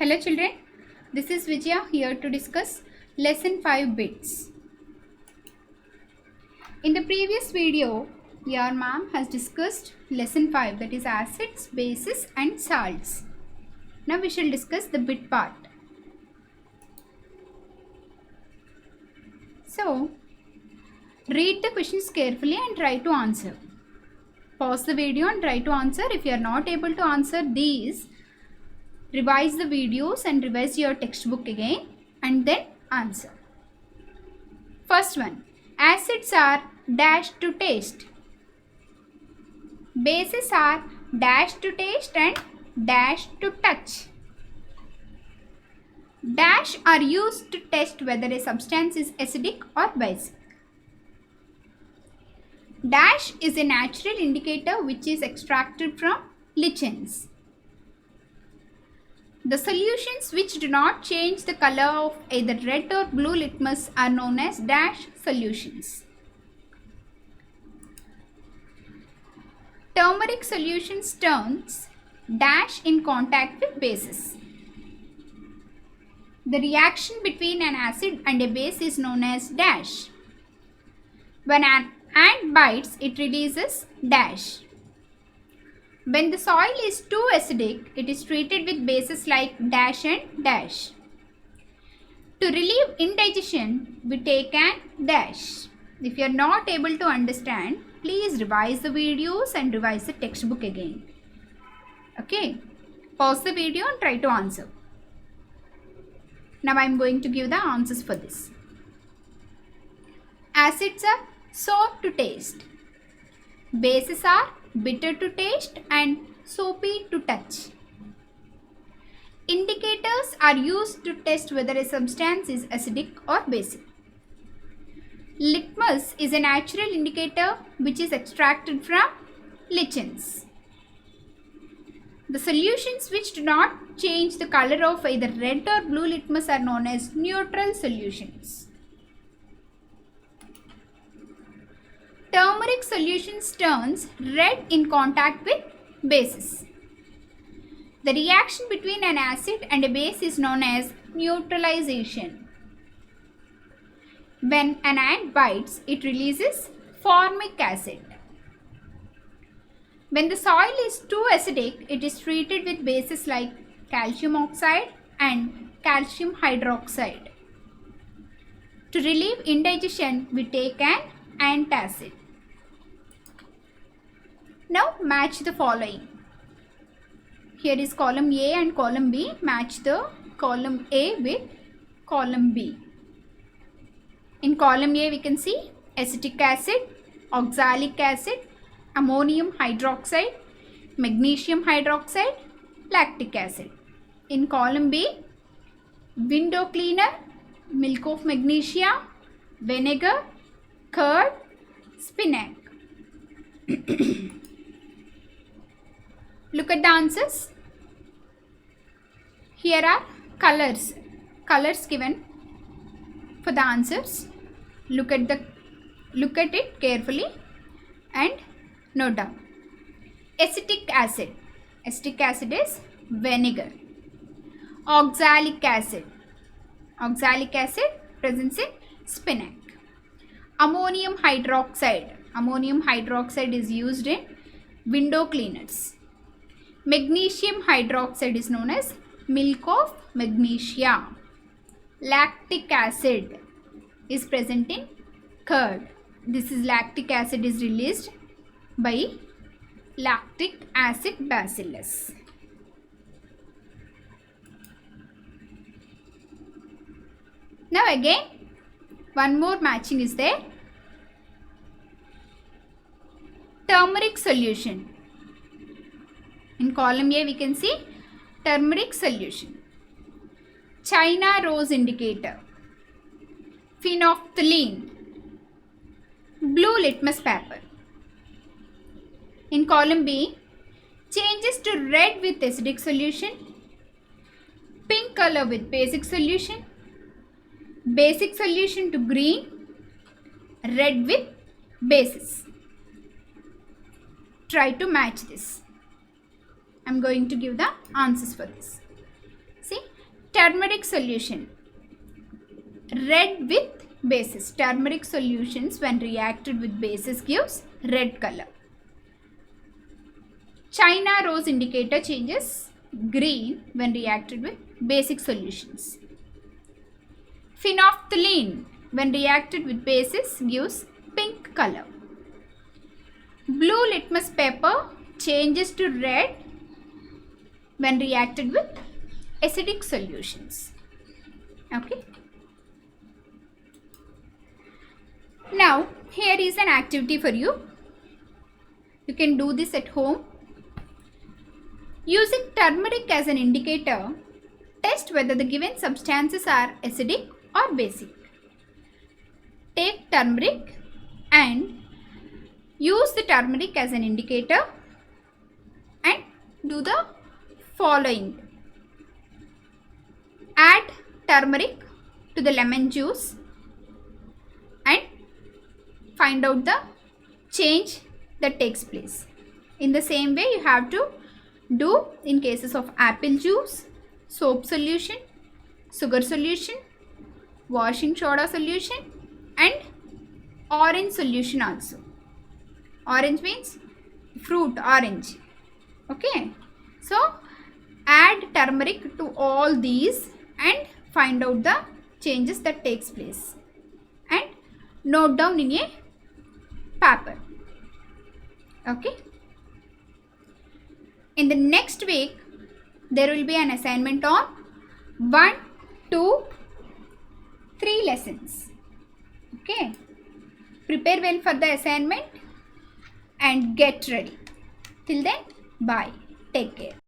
Hello children, this is Vijaya here to discuss lesson 5 bits. In the previous video, your ma'am has discussed lesson 5, that is acids, bases and salts. Now we shall discuss the bit part. So, read the questions carefully and try to answer. Pause the video and try to answer. If you are not able to answer these, revise the videos and revise your textbook again and then answer. First one, acids are dash to taste. Bases are dash to taste and dash to touch. Dash are used to test whether a substance is acidic or basic. Dash is a natural indicator which is extracted from lichens. The solutions which do not change the color of either red or blue litmus are known as dash solutions. Turmeric solutions turns dash in contact with bases. The reaction between an acid and a base is known as dash. When an ant bites, it releases dash. When the soil is too acidic, it is treated with bases like dash and dash. To relieve indigestion, we take an dash. If you are not able to understand, please revise the videos and revise the textbook again. Okay, pause the video and try to answer. Now I am going to give the answers for this. Acids are sour to taste. Bases are bitter to taste and soapy to touch. Indicators are used to test whether a substance is acidic or basic. Litmus is a natural indicator which is extracted from lichens. The solutions which do not change the color of either red or blue litmus are known as neutral solutions. Turmeric solutions turns red in contact with bases. The reaction between an acid and a base is known as neutralization. When an ant bites, it releases formic acid. When the soil is too acidic, it is treated with bases like calcium oxide and calcium hydroxide. To relieve indigestion, we take an antacid. Now match the following. Here is column A and column B. Match the column A with column B. In column A we can see acetic acid, oxalic acid, ammonium hydroxide, magnesium hydroxide, lactic acid. In column B, window cleaner, milk of magnesia, vinegar, curd, spinac. Look at the answers. Here are colors given for the answers. Look at it carefully and note down. Acetic acid is vinegar. Oxalic acid presents in spinac. Ammonium hydroxide is used in window cleaners. Magnesium hydroxide is known as milk of magnesia. Lactic acid is present in curd. This is lactic acid is released by lactic acid bacillus. Now again, one more matching is there. Turmeric solution. In column A we can see turmeric solution. China rose indicator. Phenolphthalein. Blue litmus paper. In column B, changes to red with acidic solution, pink color with basic solution to green, red with bases. Try to match this. I am going to give the answers for this. See, turmeric solution. Red with bases. Turmeric solutions when reacted with bases gives red color. China rose indicator changes green when reacted with basic solutions. Phenolphthalein when reacted with bases gives pink color. Blue litmus paper changes to red when reacted with acidic solutions. Okay. Now here is an activity for you. You can do this at home. Using turmeric as an indicator, test whether the given substances are acidic or basic. Take turmeric and use the turmeric as an indicator and do the following. Add turmeric to the lemon juice and find out the change that takes place. In the same way you have to do in cases of apple juice, soap solution, sugar solution, washing soda solution and orange solution also. Orange means fruit, orange. Okay. So add turmeric to all these and find out the changes that takes place and note down in a paper. Okay. In the next week, there will be an assignment on 1, 2, 3 lessons. Okay. Prepare well for the assignment and get ready. Till then, bye. Take care.